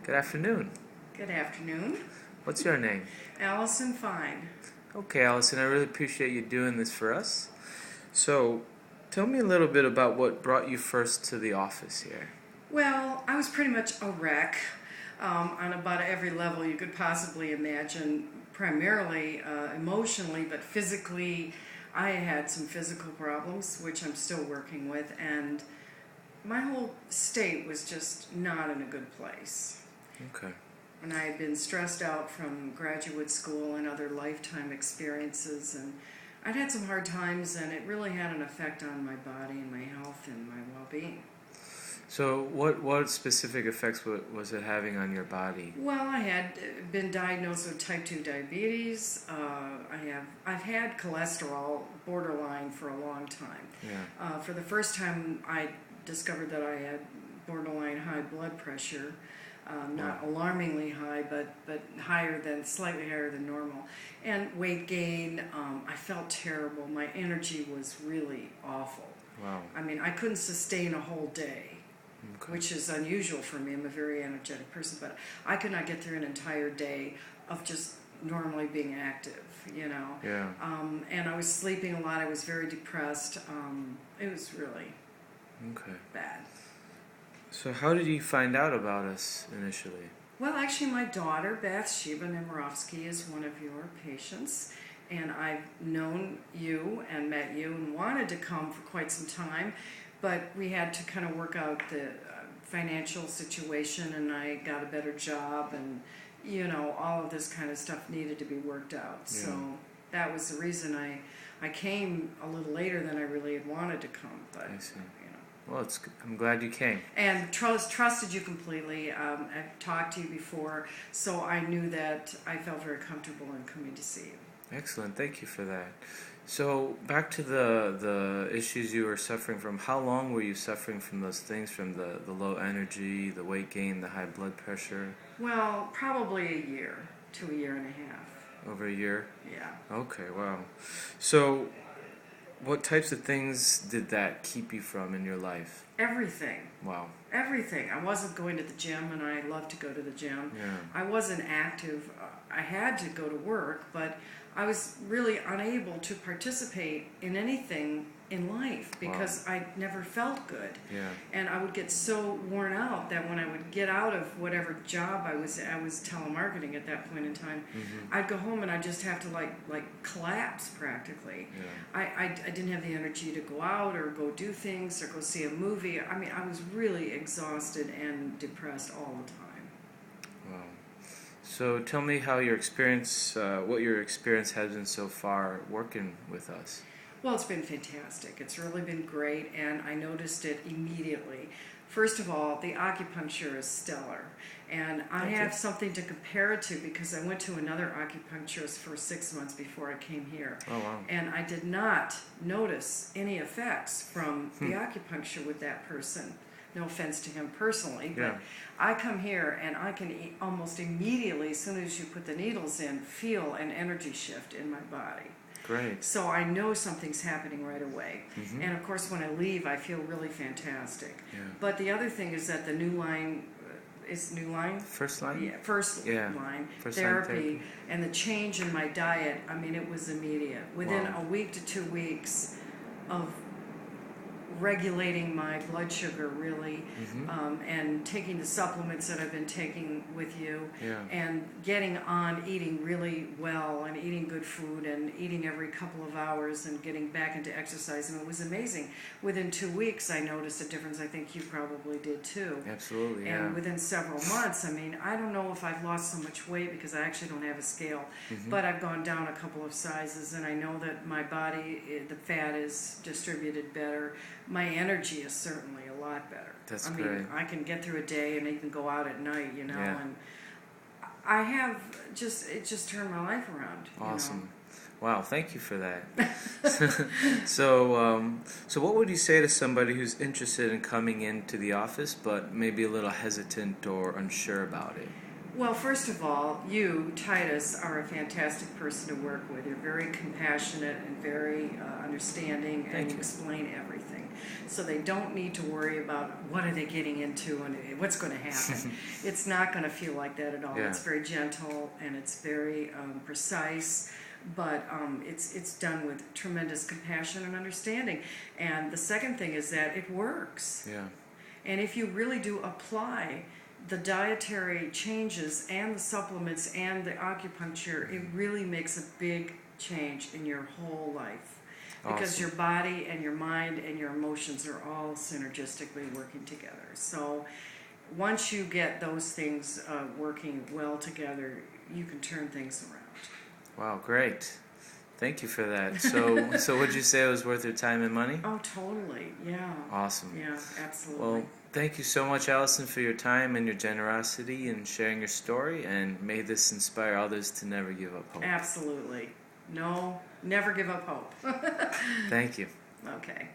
Good afternoon. Good afternoon. What's your name? Allison, fine. Okay, Allison, I really appreciate you doing this for us. So, tell me a little bit about what brought you first to the office here. Well, I was pretty much a wreck on about every level you could possibly imagine, primarily emotionally, but physically. I had some physical problems, which I'm still working with, and my whole state was just not in a good place. Okay. And I had been stressed out from graduate school and other lifetime experiences, and I'd had some hard times, and it really had an effect on my body and my health and my well-being. So, what specific effects was it having on your body? Well, I had been diagnosed with type 2 diabetes. I've had cholesterol borderline for a long time. Yeah. For the first time, I discovered that I had borderline high blood pressure. Not alarmingly high, but slightly higher than normal. And weight gain, I felt terrible. My energy was really awful. Wow. I mean, I couldn't sustain a whole day, which is unusual for me. I'm a very energetic person, but I could not get through an entire day of just normally being active, Yeah. And I was sleeping a lot. I was very depressed. It was really bad. So, how did you find out about us initially? Well, actually, my daughter, Bathsheba Nemirovsky, is one of your patients, and I've known you and met you and wanted to come for quite some time, but we had to kind of work out the financial situation, and I got a better job, and, all of this kind of stuff needed to be worked out. Yeah. So that was the reason I came a little later than I really had wanted to come, but, I see. Well, I'm glad you came. And trusted you completely. I've talked to you before, so I knew that I felt very comfortable in coming to see you. Excellent. Thank you for that. So, back to the issues you were suffering from. How long were you suffering from those things, from the low energy, the weight gain, the high blood pressure? Well, probably a year to a year and a half. Over a year? Yeah. Okay, wow. So, what types of things did that keep you from in your life? Everything. Wow. Everything. I wasn't going to the gym, and I love to go to the gym. Yeah. I wasn't active. I had to go to work, but I was really unable to participate in anything in life because I never felt good. Yeah. And I would get so worn out that when I would get out of whatever job I was telemarketing at that point in time, I'd go home and I'd just have to like collapse practically. Yeah. I didn't have the energy to go out or go do things or go see a movie. I mean, I was really exhausted and depressed all the time. Wow. So tell me how your experience, what your experience has been so far working with us. Well, it's been fantastic. It's really been great, and I noticed it immediately. First of all, the acupuncture is stellar, and I have something to compare it to because I went to another acupuncturist for 6 months before I came here. Oh, wow. And I did not notice any effects from the acupuncture with that person. No offense to him personally, but I come here and I can almost immediately, as soon as you put the needles in, feel an energy shift in my body. Great. So I know something's happening right away. And of course, when I leave, I feel really fantastic. Yeah. But the other thing is that the new line is new line? First line? Yeah, first line First therapy, line therapy. And the change in my diet, I mean, it was immediate. Within a week to 2 weeks of regulating my blood sugar, really, and taking the supplements that I've been taking with you, and getting on eating really well and eating good food and eating every couple of hours and getting back into exercise, and it was amazing. Within 2 weeks, I noticed a difference. I think you probably did too. Absolutely, yeah. And within several months, I mean, I don't know if I've lost so much weight because I actually don't have a scale, but I've gone down a couple of sizes, and I know that my body, the fat is distributed better. My energy is certainly a lot better. That's great. great. I can get through a day and even go out at night, Yeah. and I have it just turned my life around. Awesome. Wow, thank you for that. So what would you say to somebody who's interested in coming into the office but maybe a little hesitant or unsure about it? Well, first of all, you, Titus, are a fantastic person to work with. You're very compassionate and very understanding, and you explain everything. So they don't need to worry about what are they getting into and what's going to happen. It's not going to feel like that at all. Yeah. It's very gentle and it's very precise, but it's done with tremendous compassion and understanding. And the second thing is that it works. Yeah. And if you really do apply the dietary changes and the supplements and the acupuncture, it really makes a big change in your whole life. Because Awesome. your body and your mind and your emotions are all synergistically working together. So once you get those things working well together, you can turn things around. Wow, great. Thank you for that. So would you say it was worth your time and money? Oh, totally. Yeah. Awesome. Yeah, absolutely. Well, thank you so much, Allison, for your time and your generosity and sharing your story, and may this inspire others to never give up hope. Absolutely. No, never give up hope. Thank you. Okay.